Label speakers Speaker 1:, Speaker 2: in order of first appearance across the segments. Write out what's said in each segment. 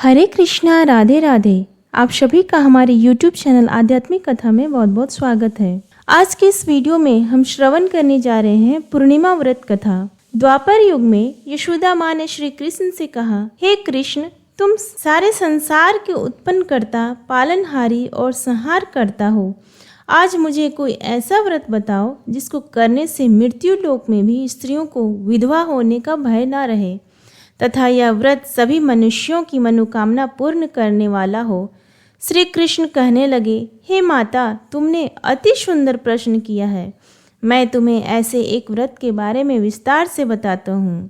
Speaker 1: हरे कृष्णा, राधे राधे। आप सभी का हमारे YouTube चैनल आध्यात्मिक कथा में बहुत बहुत स्वागत है। आज के इस वीडियो में हम श्रवण करने जा रहे हैं पूर्णिमा व्रत कथा। द्वापर युग में यशोदा माँ ने श्री कृष्ण से कहा, हे कृष्ण, तुम सारे संसार के उत्पन्न करता, पालनहारी और संहार करता हो। आज मुझे कोई ऐसा व्रत बताओ जिसको करने से मृत्यु लोक में भी स्त्रियों को विधवा होने का भय ना रहे तथा यह व्रत सभी मनुष्यों की मनोकामना पूर्ण करने वाला हो। श्री कृष्ण कहने लगे, हे माता, तुमने अति सुंदर प्रश्न किया है। मैं तुम्हें ऐसे एक व्रत के बारे में विस्तार से बताता हूँ।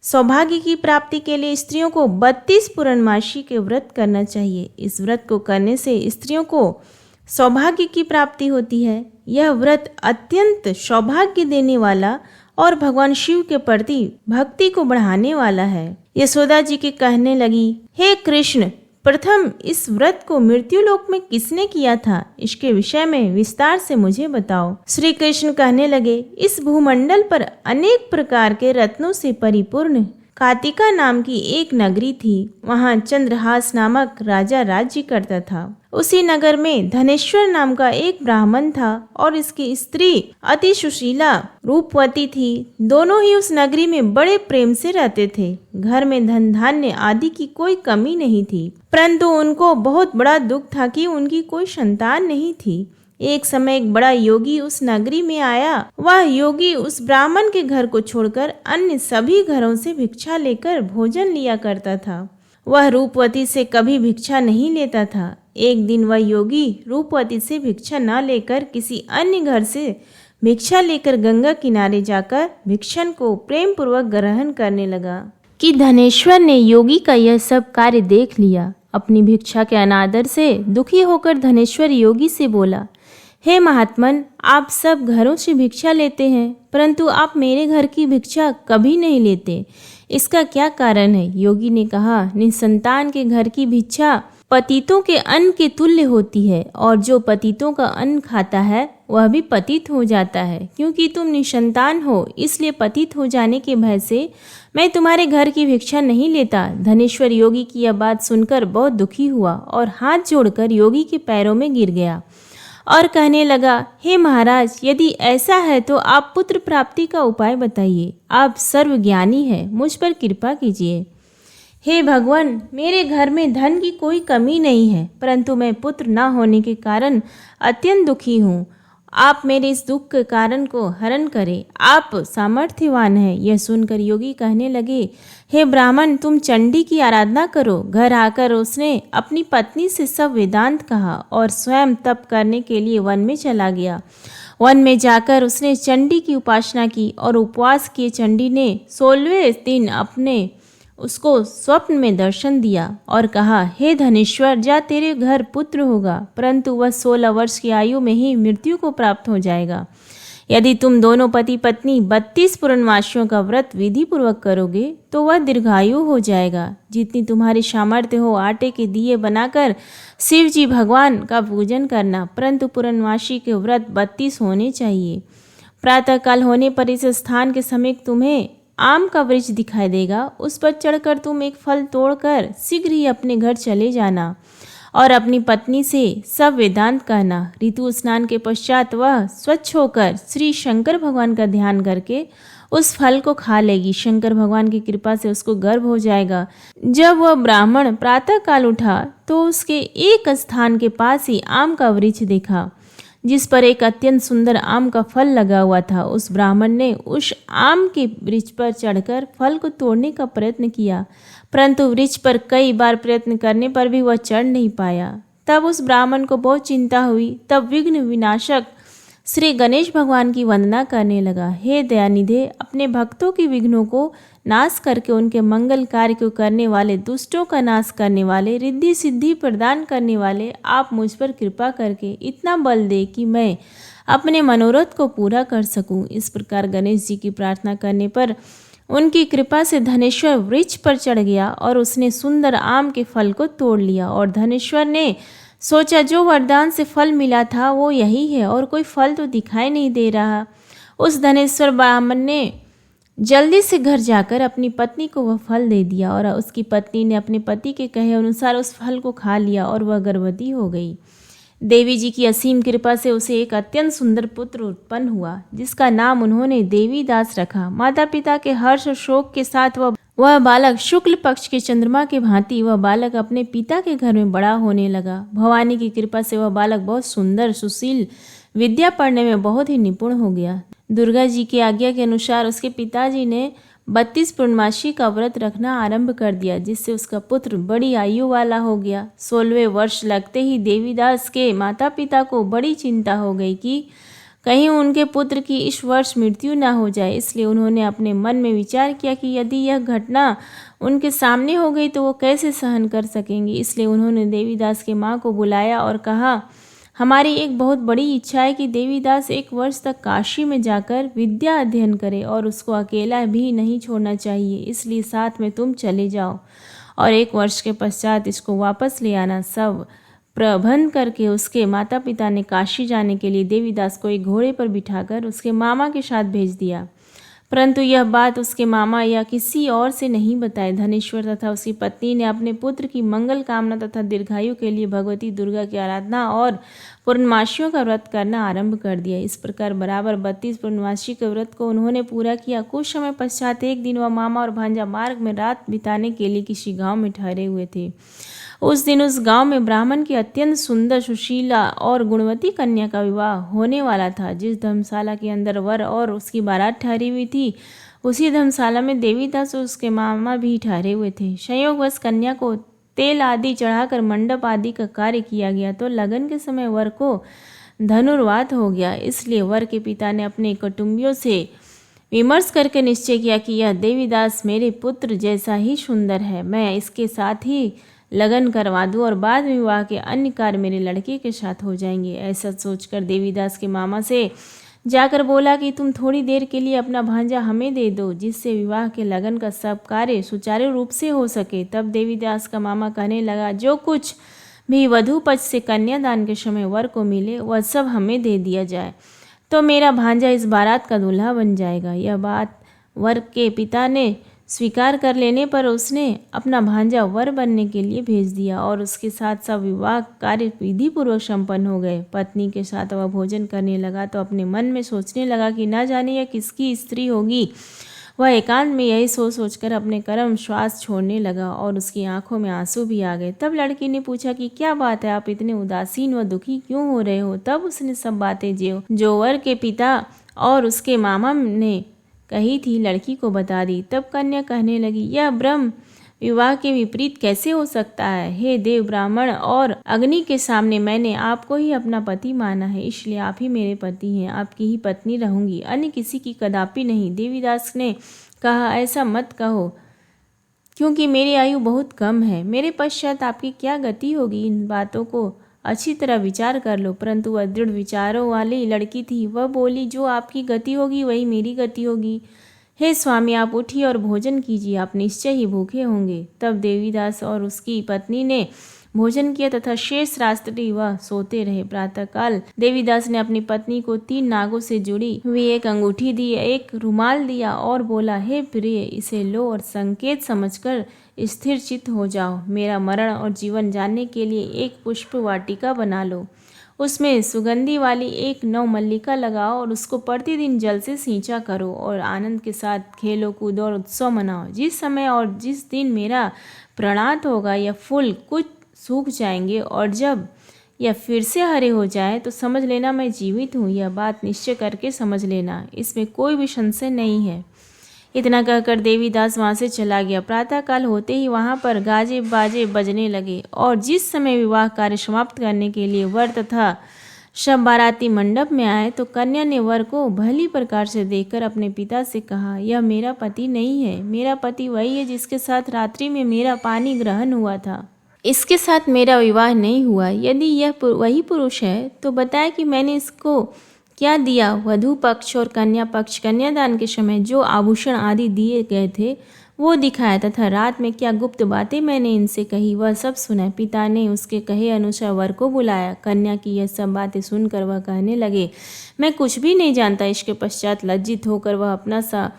Speaker 1: सौभाग्य की प्राप्ति के लिए स्त्रियों को 32 पूर्णमासी के व्रत करना चाहिए। इस व्रत को करने से स्त्रियों को सौभाग्य की प्राप्ति होती है। यह व्रत अत्यंत सौभाग्य देने वाला और भगवान शिव के प्रति भक्ति को बढ़ाने वाला है। यशोदा जी के कहने लगी, हे कृष्ण, प्रथम इस व्रत को मृत्यु लोक में किसने किया था, इसके विषय में विस्तार से मुझे बताओ। श्री कृष्ण कहने लगे, इस भूमंडल पर अनेक प्रकार के रत्नों से परिपूर्ण कातिका नाम की एक नगरी थी। वहाँ चंद्रहास नामक राजा राज्य करता था। उसी नगर में धनेश्वर नाम का एक ब्राह्मण था और इसकी स्त्री अति सुशीला रूपवती थी। दोनों ही उस नगरी में बड़े प्रेम से रहते थे। घर में धन धान्य आदि की कोई कमी नहीं थी, परंतु उनको बहुत बड़ा दुख था कि उनकी कोई संतान नहीं थी। एक समय एक बड़ा योगी उस नगरी में आया। वह योगी उस ब्राह्मण के घर को छोड़कर अन्य सभी घरों से भिक्षा लेकर भोजन लिया करता था। वह रूपवती से कभी भिक्षा नहीं लेता था। एक दिन वह योगी रूपवती से भिक्षा न लेकर किसी अन्य घर से भिक्षा लेकर गंगा किनारे जाकर भिक्षण को प्रेम पूर्वक ग्रहण करने लगा कि धनेश्वर ने योगी का यह सब कार्य देख लिया। अपनी भिक्षा के अनादर से दुखी होकर धनेश्वर योगी से बोला, हे महात्मन, आप सब घरों से भिक्षा लेते हैं, परंतु आप मेरे घर की भिक्षा कभी नहीं लेते। इसका क्या कारण है? योगी ने कहा, निसंतान के घर की भिक्षा पतितों के अन्न के तुल्य होती है, और जो पतितों का अन्न खाता है वह भी पतित हो जाता है। क्योंकि तुम निसंतान हो, इसलिए पतित हो जाने के भय से मैं तुम्हारे घर की भिक्षा नहीं लेता। धनेश्वर योगी की यह बात सुनकर बहुत दुखी हुआ और हाथ जोड़कर योगी के पैरों में गिर गया और कहने लगा, हे महाराज, यदि ऐसा है तो आप पुत्र प्राप्ति का उपाय बताइए। आप सर्वज्ञानी हैं, मुझ पर कृपा कीजिए। हे भगवान, मेरे घर में धन की कोई कमी नहीं है, परंतु मैं पुत्र न होने के कारण अत्यंत दुखी हूँ। आप मेरे इस दुख के कारण को हरण करें। आप सामर्थ्यवान हैं। यह सुनकर योगी कहने लगे, हे ब्राह्मण, तुम चंडी की आराधना करो। घर आकर उसने अपनी पत्नी से सब वेदांत कहा और स्वयं तप करने के लिए वन में चला गया। वन में जाकर उसने चंडी की उपासना की और उपवास किए। चंडी ने 16वें दिन अपने उसको स्वप्न में दर्शन दिया और कहा, हे धनेश्वर, जा, तेरे घर पुत्र होगा, परंतु वह 16 वर्ष की आयु में ही मृत्यु को प्राप्त हो जाएगा। यदि तुम दोनों पति पत्नी 32 पूर्णमासियों का व्रत विधि पूर्वक करोगे तो वह दीर्घायु हो जाएगा। जितनी तुम्हारी सामर्थ्य हो, आटे के दिए बनाकर शिव जी भगवान का पूजन करना, परंतु पूर्णमासी के व्रत 32 होने चाहिए। प्रातःकाल होने पर इस स्थान के समीप तुम्हें आम का वृक्ष दिखाई देगा। उस पर चढ़कर तुम एक फल तोड़कर शीघ्र ही अपने घर चले जाना और अपनी पत्नी से सब वेदांत कहना। ऋतु स्नान के पश्चात वह स्वच्छ होकर श्री शंकर भगवान का ध्यान करके उस फल को खा लेगी। शंकर भगवान की कृपा से उसको गर्भ हो जाएगा। जब वह ब्राह्मण प्रातः काल उठा तो उसके एक स्थान के पास ही आम का वृक्ष देखा जिस पर एक अत्यंत सुंदर आम का फल लगा हुआ था। उस ब्राह्मण ने उस आम के वृक्ष पर चढ़कर फल को तोड़ने का प्रयत्न किया, परंतु वृक्ष पर कई बार प्रयत्न करने पर भी वह चढ़ नहीं पाया। तब उस ब्राह्मण को बहुत चिंता हुई। तब विघ्न विनाशक श्री गणेश भगवान की वंदना करने लगा। हे दयानिधे, अपने भक्तों के विघ्नों को नाश करके उनके मंगल कार्य को करने वाले, दुष्टों का नाश करने वाले, रिद्धि सिद्धि प्रदान करने वाले, आप मुझ पर कृपा करके इतना बल दे कि मैं अपने मनोरथ को पूरा कर सकूं। इस प्रकार गणेश जी की प्रार्थना करने पर उनकी कृपा से धनेश्वर वृक्ष पर चढ़ गया और उसने सुंदर आम के फल को तोड़ लिया। और धनेश्वर ने सोचा, जो वरदान से फल मिला था वो यही है और कोई फल तो दिखाई नहीं दे रहा। उस धनेश्वर ब्राह्मण ने जल्दी से घर जाकर अपनी पत्नी को वह फल दे दिया और उसकी पत्नी ने अपने पति के कहे अनुसार उस फल को खा लिया और वह गर्भवती हो गई। देवी जी की असीम कृपा से उसे एक अत्यंत सुंदर पुत्र उत्पन्न हुआ, जिसका नाम उन्होंने देवीदास रखा। माता पिता के हर्ष और शोक के साथ वह बालक शुक्ल पक्ष के चंद्रमा के भांति वह बालक अपने पिता के घर में बड़ा होने लगा। भवानी की कृपा से वह बालक बहुत सुंदर, सुशील, विद्या पढ़ने में बहुत ही निपुण हो गया। दुर्गा जी की आज्ञा के अनुसार उसके पिताजी ने 32 पूर्णमासी का व्रत रखना आरंभ कर दिया, जिससे उसका पुत्र बड़ी आयु वाला हो गया। 16वें वर्ष लगते ही देवीदास के माता पिता को बड़ी चिंता हो गई कि कहीं उनके पुत्र की इस वर्ष मृत्यु न हो जाए। इसलिए उन्होंने अपने मन में विचार किया कि यदि यह घटना उनके सामने हो गई तो वो कैसे सहन कर सकेंगे। इसलिए उन्होंने देवीदास की माँ को बुलाया और कहा, हमारी एक बहुत बड़ी इच्छा है कि देवीदास 1 वर्ष तक काशी में जाकर विद्या अध्ययन करे और उसको अकेला भी नहीं छोड़ना चाहिए। इसलिए साथ में तुम चले जाओ और 1 वर्ष के पश्चात इसको वापस ले आना। सब प्रबंध करके उसके माता पिता ने काशी जाने के लिए देवीदास को एक घोड़े पर बिठाकर उसके मामा के साथ भेज दिया। परंतु यह बात उसके मामा या किसी और से नहीं बताए। धनेश्वर तथा उसकी पत्नी ने अपने पुत्र की मंगल कामना तथा दीर्घायु के लिए भगवती दुर्गा की आराधना और पूर्णमासियों का व्रत करना आरंभ कर दिया। इस प्रकार बराबर 32 पूर्णमासी के व्रत को उन्होंने पूरा किया। कुछ समय पश्चात एक दिन वह मामा और भांजा मार्ग में रात बिताने के लिए किसी गाँव में ठहरे हुए थे। उस दिन उस गांव में ब्राह्मण की अत्यंत सुंदर, सुशीला और गुणवती कन्या का विवाह होने वाला था। जिस धर्मशाला के अंदर वर और उसकी बारात ठहरी हुई थी, उसी धर्मशाला में देवीदास और उसके मामा भी ठहरे हुए थे। संयोगवश कन्या को तेल आदि चढ़ाकर मंडप आदि का कार्य किया गया तो लगन के समय वर को धनुर्वात हो गया। इसलिए वर के पिता ने अपने कुटुंबियों से विमर्श करके निश्चय किया कि यह देवीदास मेरे पुत्र जैसा ही सुंदर है, मैं इसके साथ ही लगन करवा दूं और बाद में विवाह के अन्य कार्य मेरे लड़के के साथ हो जाएंगे। ऐसा सोचकर देवीदास के मामा से जाकर बोला कि तुम थोड़ी देर के लिए अपना भांजा हमें दे दो, जिससे विवाह के लगन का सब कार्य सुचारू रूप से हो सके। तब देवीदास का मामा कहने लगा, जो कुछ भी वधू पक्ष से कन्यादान के समय वर को मिले वह सब हमें दे दिया जाए, तो मेरा भांजा इस बारात का दूल्हा बन जाएगा। यह बात वर के पिता ने स्वीकार कर लेने पर उसने अपना भांजा वर बनने के लिए भेज दिया और उसके साथ सब विवाह कार्य विधि पूर्वक संपन्न हो गए। पत्नी के साथ वह भोजन करने लगा तो अपने मन में सोचने लगा कि न जाने यह किसकी स्त्री होगी। वह एकांत में यही सोच सोचकर अपने कर्म श्वास छोड़ने लगा और उसकी आंखों में आंसू भी आ गए। तब लड़की ने पूछा कि क्या बात है, आप इतने उदासीन व दुखी क्यों हो रहे हो। तब उसने सब बातें जो वर के पिता और उसके मामा ने कही थी लड़की को बता दी। तब कन्या कहने लगी, यह ब्रह्म विवाह के विपरीत कैसे हो सकता है। हे देव, ब्राह्मण और अग्नि के सामने मैंने आपको ही अपना पति माना है, इसलिए आप ही मेरे पति हैं, आपकी ही पत्नी रहूंगी, अन्य किसी की कदापि नहीं। देवीदास ने कहा, ऐसा मत कहो, क्योंकि मेरी आयु बहुत कम है, मेरे पश्चात आपकी क्या गति होगी। इन बातों को अच्छी तरह विचार कर लो। परंतु वह दृढ़ विचारों वाली लड़की थी। वह बोली, जो आपकी गति होगी वही मेरी गति होगी। हे स्वामी, आप उठिए और भोजन कीजिए, आप निश्चय ही भूखे होंगे। तब देवीदास और उसकी पत्नी ने भोजन किया तथा शेष रात्रि वह सोते रहे। प्रातःकाल देवीदास ने अपनी पत्नी को 3 नागों से जुड़ी हुई एक अंगूठी दी, एक रुमाल दिया और बोला, हे प्रिय, इसे लो और संकेत समझकर स्थिर चित्त हो जाओ। मेरा मरण और जीवन जानने के लिए एक पुष्प वाटिका बना लो, उसमें सुगंधी वाली एक नवमल्लिका लगाओ और उसको प्रतिदिन जल से सींचा करो और आनंद के साथ खेलो कूदो और उत्सव मनाओ। जिस समय और जिस दिन मेरा प्रणात होगा यह फूल कुछ सूख जाएंगे और जब यह फिर से हरे हो जाए तो समझ लेना मैं जीवित हूँ। यह बात निश्चय करके समझ लेना, इसमें कोई भी संशय नहीं है। इतना कहकर देवीदास वहाँ से चला गया। प्रातःकाल होते ही वहाँ पर गाजे बाजे बजने लगे और जिस समय विवाह कार्य समाप्त करने के लिए वर तथा सब बाराती मंडप में आए तो कन्या ने वर को भली प्रकार से देखकर अपने पिता से कहा, यह मेरा पति नहीं है, मेरा पति वही है जिसके साथ रात्रि में मेरा पानी ग्रहण हुआ था, इसके साथ मेरा विवाह नहीं हुआ। यदि यह वही पुरुष है तो बताए कि मैंने इसको क्या दिया। वधू पक्ष और कन्या पक्ष कन्यादान के समय जो आभूषण आदि दिए गए थे वो दिखाया तथा रात में क्या गुप्त बातें मैंने इनसे कही वह सब सुना। पिता ने उसके कहे अनुसार वर को बुलाया। कन्या की यह सब बातें सुनकर वह कहने लगे, मैं कुछ भी नहीं जानता। इसके पश्चात लज्जित होकर वह अपना सा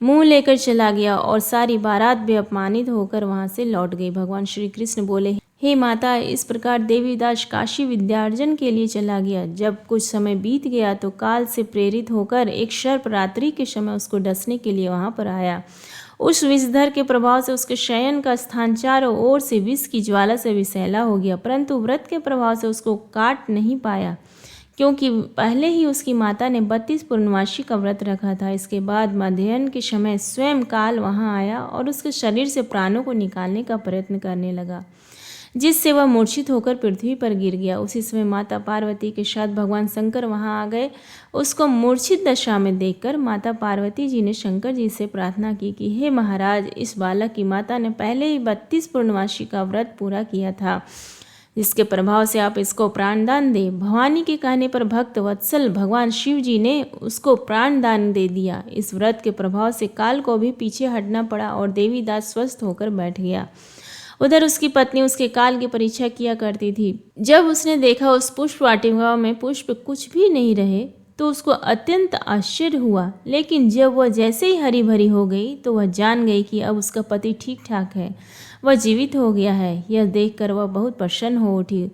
Speaker 1: मुंह लेकर चला गया और सारी बारात भी अपमानित होकर वहां से लौट गई। भगवान श्री कृष्ण बोले, हे माता, इस प्रकार देवीदास काशी विद्यार्जन के लिए चला गया। जब कुछ समय बीत गया तो काल से प्रेरित होकर एक सर्प रात्रि के समय उसको डसने के लिए वहां पर आया। उस विषधर के प्रभाव से उसके शयन का स्थान चारों ओर से विष की ज्वाला से विषैला हो गया, परंतु व्रत के प्रभाव से उसको काट नहीं पाया, क्योंकि पहले ही उसकी माता ने 32 पूर्णमासी का व्रत रखा था। इसके बाद मध्याह्न के समय स्वयं काल वहां आया और उसके शरीर से प्राणों को निकालने का प्रयत्न करने लगा, जिससे वह मूर्छित होकर पृथ्वी पर गिर गया। उसी समय माता पार्वती के साथ भगवान शंकर वहां आ गए। उसको मूर्छित दशा में देखकर माता पार्वती जी ने शंकर जी से प्रार्थना की कि हे महाराज, इस बालक की माता ने पहले ही 32 पूर्णमासी का व्रत पूरा किया था, जिसके प्रभाव से आप इसको प्राणदान दे। भवानी के कहने पर भक्त वत्सल भगवान शिव जी ने उसको प्राणदान दे दिया। इस व्रत के प्रभाव से काल को भी पीछे हटना पड़ा और देवीदास स्वस्थ होकर बैठ गया। उधर उसकी पत्नी उसके काल की परीक्षा किया करती थी। जब उसने देखा उस पुष्प वाटिका में पुष्प कुछ भी नहीं रहे तो उसको अत्यंत आश्चर्य हुआ, लेकिन जब वह जैसे ही हरी भरी हो गई तो वह जान गई कि अब उसका पति ठीक ठाक है, वह जीवित हो गया है। यह देखकर वह बहुत प्रसन्न हो उठी।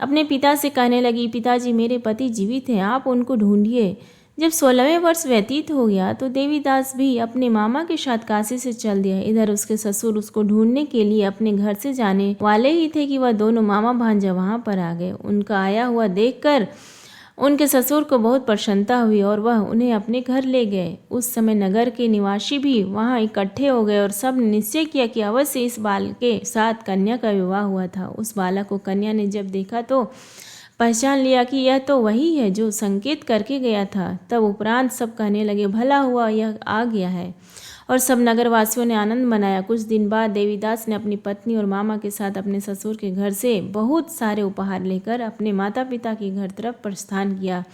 Speaker 1: अपने पिता से कहने लगी, पिताजी, मेरे पति जीवित हैं, आप उनको ढूंढिए। जब 16वें वर्ष व्यतीत हो गया तो देवीदास भी अपने मामा के साथ काशी से चल दिया। इधर उसके ससुर उसको ढूंढने के लिए अपने घर से जाने वाले ही थे कि वह दोनों मामा भांजा वहां पर आ गए। उनका आया हुआ देखकर उनके ससुर को बहुत प्रसन्नता हुई और वह उन्हें अपने घर ले गए। उस समय नगर के निवासी भी वहां इकट्ठे हो गए और सब ने निश्चय किया कि अवश्य इस बालक के साथ कन्या का विवाह हुआ था। उस बालक को कन्या ने जब देखा तो पहचान लिया कि यह तो वही है जो संकेत करके गया था। तब उपरांत सब कहने लगे, भला हुआ यह आ गया है, और सब नगरवासियों ने आनंद मनाया। कुछ दिन बाद देवीदास ने अपनी पत्नी और मामा के साथ अपने ससुर के घर से बहुत सारे उपहार लेकर अपने माता पिता के घर तरफ प्रस्थान किया।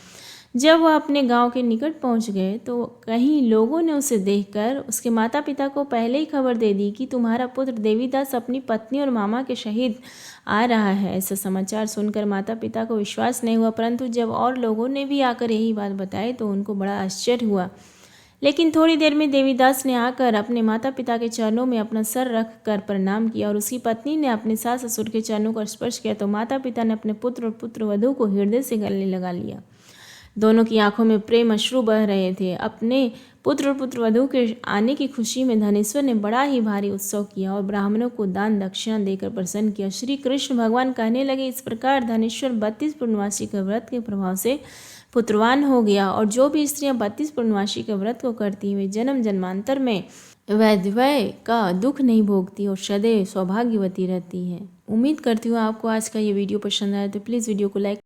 Speaker 1: जब वह अपने गांव के निकट पहुंच गए तो कहीं लोगों ने उसे देखकर उसके माता पिता को पहले ही खबर दे दी कि तुम्हारा पुत्र देवीदास अपनी पत्नी और मामा के सहित आ रहा है। ऐसा समाचार सुनकर माता पिता को विश्वास नहीं हुआ, परंतु जब और लोगों ने भी आकर यही बात बताई तो उनको बड़ा आश्चर्य हुआ। लेकिन थोड़ी देर में देवीदास ने आकर अपने माता पिता के चरणों में अपना सर रख कर प्रणाम किया और उसकी पत्नी ने अपने सास ससुर के चरणों को स्पर्श किया तो माता पिता ने अपने पुत्र और पुत्रवधू को हृदय से गले लगा लिया। दोनों की आंखों में प्रेम अश्रु बह रहे थे। अपने पुत्र और पुत्रवधू के आने की खुशी में धनेश्वर ने बड़ा ही भारी उत्सव किया और ब्राह्मणों को दान दक्षिणा देकर प्रसन्न किया। श्री कृष्ण भगवान कहने लगे, इस प्रकार धनेश्वर 32 पूर्णमासी के व्रत के प्रभाव से पुत्रवान हो गया, और जो भी स्त्रियां 32 पूर्णमासी के व्रत को करती हैं वे जन्म जन्मांतर में वैधव्य का दुख नहीं भोगती और सदैव सौभाग्यवती रहती हैं। उम्मीद करती हूँ आपको आज का ये वीडियो पसंद आया, तो प्लीज़ वीडियो को लाइक